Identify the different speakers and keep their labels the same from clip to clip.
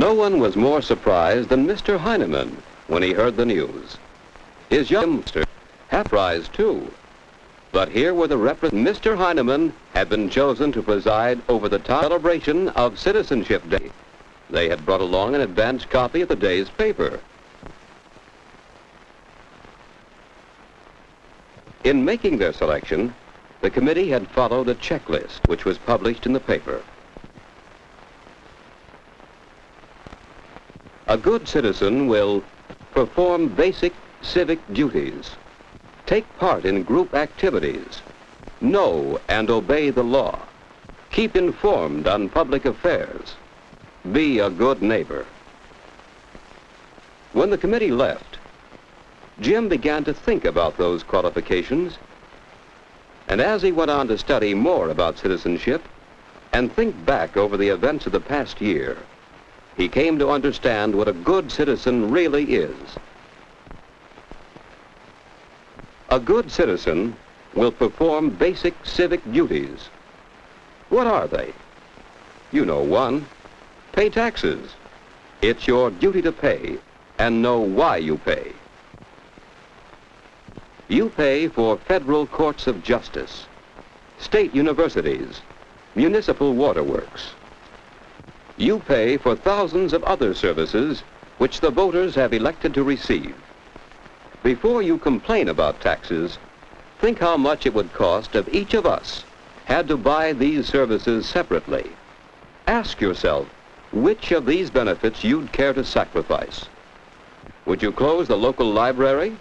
Speaker 1: No one was more surprised than Mr. Heineman when he heard the news. His youngster had prized too. But here were the Mr. Heineman had been chosen to preside over the celebration of Citizenship Day. They had brought along an advance copy of the day's paper. In making their selection, the committee had followed a checklist which was published in the paper. A good citizen will perform basic civic duties, take part in group activities, know and obey the law, keep informed on public affairs, be a good neighbor. When the committee left, Jim began to think about those qualifications, and as he went on to study more about citizenship and think back over the events of the past year, he came to understand what a good citizen really is. A good citizen will perform basic civic duties. What are they? You know one. Pay taxes. It's your duty to pay and know why you pay. You pay for federal courts of justice, state universities, municipal waterworks. You pay for thousands of other services which the voters have elected to receive. Before you complain about taxes, think how much it would cost if each of us had to buy these services separately. Ask yourself which of these benefits you'd care to sacrifice. Would you close the local library?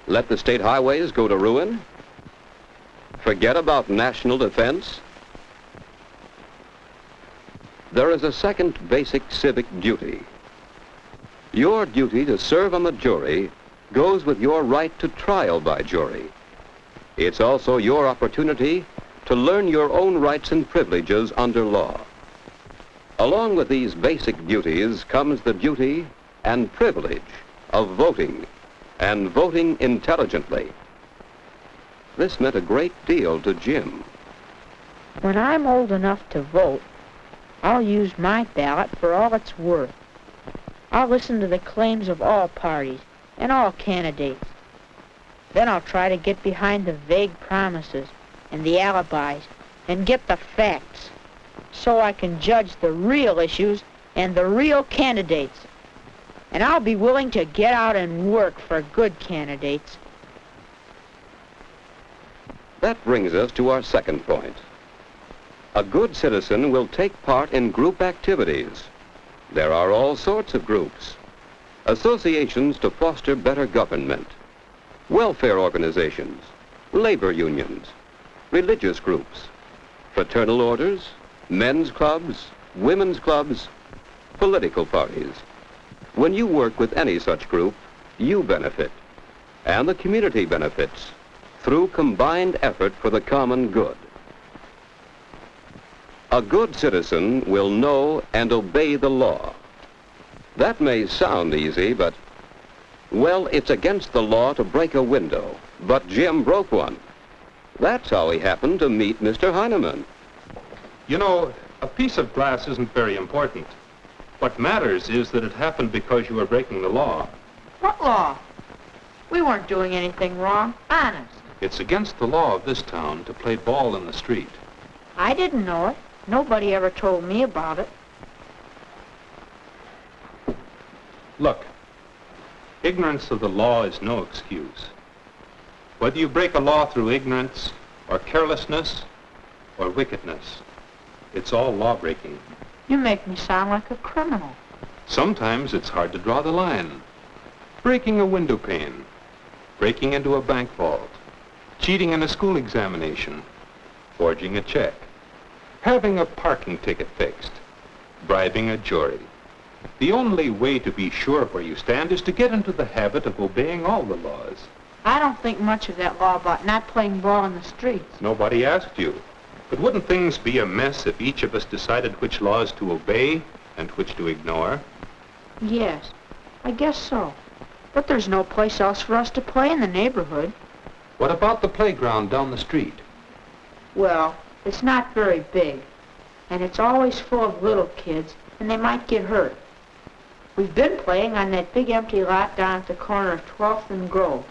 Speaker 1: Let the state highways go to ruin? Forget about national defense? There is a second basic civic duty. Your duty to serve on the jury goes with your right to trial by jury. It's also your opportunity to learn your own rights and privileges under law. Along with these basic duties comes the duty and privilege of voting, and voting intelligently. This meant a great deal to Jim.
Speaker 2: When I'm old enough to vote, I'll use my ballot for all it's worth. I'll listen to the claims of all parties and all candidates. Then I'll try to get behind the vague promises and the alibis and get the facts so I can judge the real issues and the real candidates. And I'll be willing to get out and work for good candidates.
Speaker 1: That brings us to our second point. A good citizen will take part in group activities. There are all sorts of groups. Associations to foster better government, welfare organizations, labor unions, religious groups, fraternal orders, men's clubs, women's clubs, political parties. When you work with any such group, you benefit, and the community benefits through combined effort for the common good. A good citizen will know and obey the law. That may sound easy, but, well, it's against the law to break a window, but Jim broke one. That's how he happened to meet Mr. Heineman.
Speaker 3: You know, a piece of glass isn't very important. What matters is that it happened because you were breaking the law.
Speaker 2: What law? We weren't doing anything wrong, honest.
Speaker 3: It's against the law of this town to play ball in the street.
Speaker 2: I didn't know it. Nobody ever told me about it.
Speaker 3: Look, ignorance of the law is no excuse. Whether you break a law through ignorance or carelessness or wickedness, it's all law breaking.
Speaker 2: You make me sound like a criminal.
Speaker 3: Sometimes it's hard to draw the line. Breaking a window pane, breaking into a bank vault, cheating in a school examination, forging a check, having a parking ticket fixed, bribing a jury. The only way to be sure where you stand is to get into the habit of obeying all the laws.
Speaker 2: I don't think much of that law about not playing ball in the streets.
Speaker 3: Nobody asked you. But wouldn't things be a mess if each of us decided which laws to obey and which to ignore?
Speaker 2: Yes, I guess so. But there's no place else for us to play in the neighborhood.
Speaker 3: What about the playground down the street?
Speaker 2: Well, it's not very big. and it's always full of little kids, and they might get hurt. We've been playing on that big empty lot down at the corner of 12th and Grove,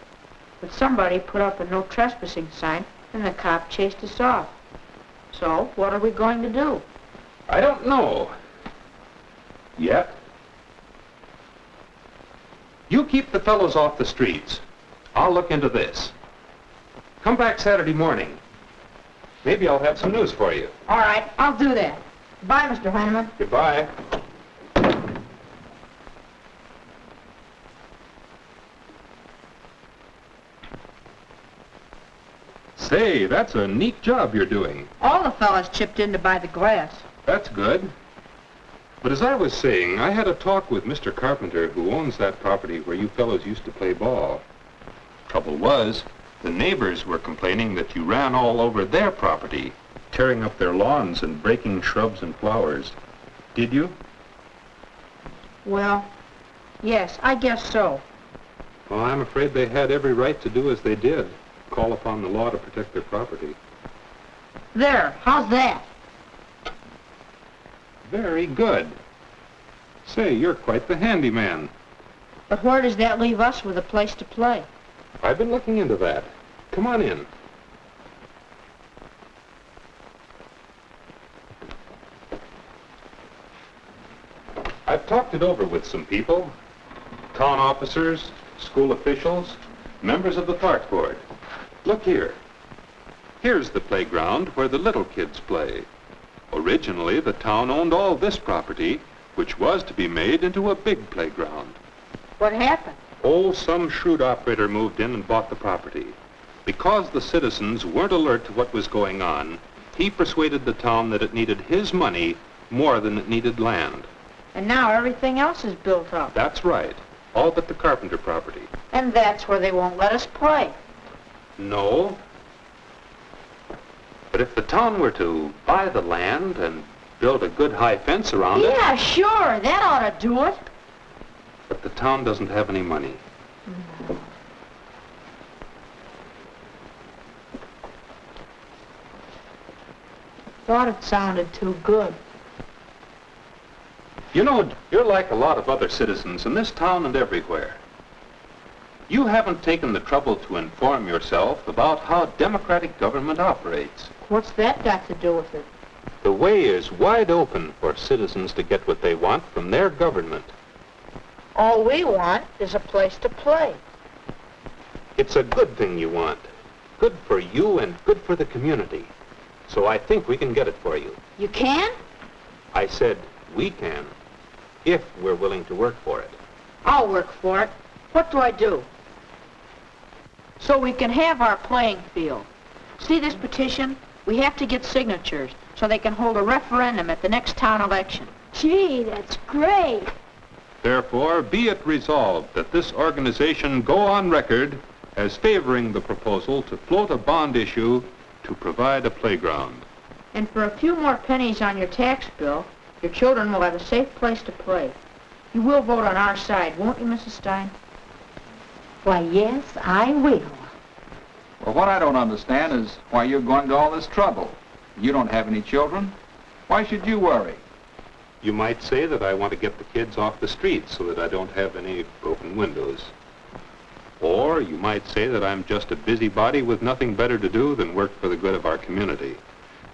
Speaker 2: but somebody put up a no trespassing sign, and the cop chased us off. So, what are we going to do?
Speaker 3: I don't know. Yet. You keep the fellows off the streets. I'll look into this. Come back Saturday morning. Maybe I'll have some news for you.
Speaker 2: All right, I'll do that. Bye, Mr. Heineman.
Speaker 3: Goodbye. Say, that's a neat job you're doing.
Speaker 2: All the fellas chipped in to buy the glass.
Speaker 3: That's good. But as I was saying, I had a talk with Mr. Carpenter, who owns that property where you fellows used to play ball. Trouble was, the neighbors were complaining that you ran all over their property, tearing up their lawns and breaking shrubs and flowers. Did you?
Speaker 2: Well, yes, I guess so.
Speaker 3: Well, I'm afraid they had every right to do as they did, call upon the law to protect their property.
Speaker 2: There, how's that?
Speaker 3: Very good. Say, you're quite the handyman.
Speaker 2: But where does that leave us with a place to play?
Speaker 3: I've been looking into that. Come on in. I've talked it over with some people, town officers, school officials, members of the park board. Look here. Here's the playground where the little kids play. Originally, the town owned all this property, which was to be made into a big playground.
Speaker 2: What happened?
Speaker 3: Oh, some shrewd operator moved in and bought the property. Because the citizens weren't alert to what was going on, he persuaded the town that it needed his money more than it needed land.
Speaker 2: And now everything else is built up.
Speaker 3: That's right. All but the Carpenter property.
Speaker 2: And that's where they won't let us play.
Speaker 3: No. But if the town were to buy the land and build a good high fence around it...
Speaker 2: Yeah, sure. That ought to do it.
Speaker 3: But the town doesn't have any money.
Speaker 2: Thought it sounded too good.
Speaker 3: You know, you're like a lot of other citizens in this town and everywhere. You haven't taken the trouble to inform yourself about how democratic government operates.
Speaker 2: What's that got to do with it?
Speaker 3: The way is wide open for citizens to get what they want from their government.
Speaker 2: All we want is a place to play.
Speaker 3: It's a good thing you want. Good for you and good for the community. So I think we can get it for you.
Speaker 2: You can?
Speaker 3: I said we can, if we're willing to work for it.
Speaker 2: I'll work for it. What do I do? So we can have our playing field. See this petition? We have to get signatures so they can hold a referendum at the next town election.
Speaker 4: Gee, that's great.
Speaker 3: Therefore, be it resolved that this organization go on record as favoring the proposal to float a bond issue to provide a playground.
Speaker 2: And for a few more pennies on your tax bill, your children will have a safe place to play. You will vote on our side, won't you, Mrs. Stein?
Speaker 4: Why, yes, I will.
Speaker 5: Well, what I don't understand is why you're going to all this trouble. You don't have any children. Why should you worry?
Speaker 3: You might say that I want to get the kids off the streets so that I don't have any broken windows. Or you might say that I'm just a busybody with nothing better to do than work for the good of our community.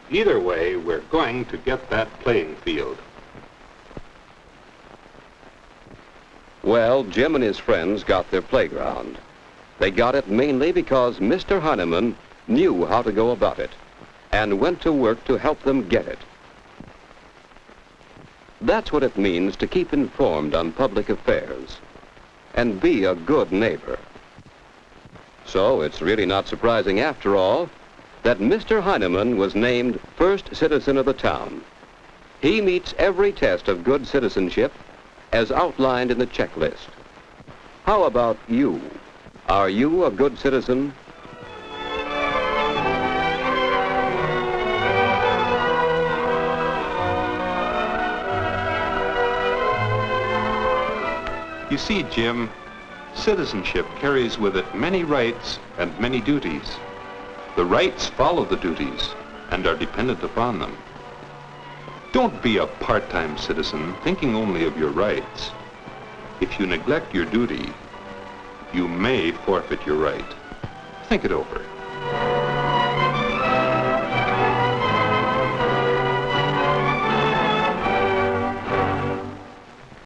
Speaker 3: Either way, we're going to get that playing field.
Speaker 1: Well, Jim and his friends got their playground. They got it mainly because Mr. Heineman knew how to go about it and went to work to help them get it. That's what it means to keep informed on public affairs and be a good neighbor. So it's really not surprising, after all, that Mr. Heineman was named first citizen of the town. He meets every test of good citizenship as outlined in the checklist. How about you? Are you a good citizen?
Speaker 3: You see, Jim, citizenship carries with it many rights and many duties. The rights follow the duties and are dependent upon them. Don't be a part-time citizen thinking only of your rights. If you neglect your duty, you may forfeit your right. Think it over.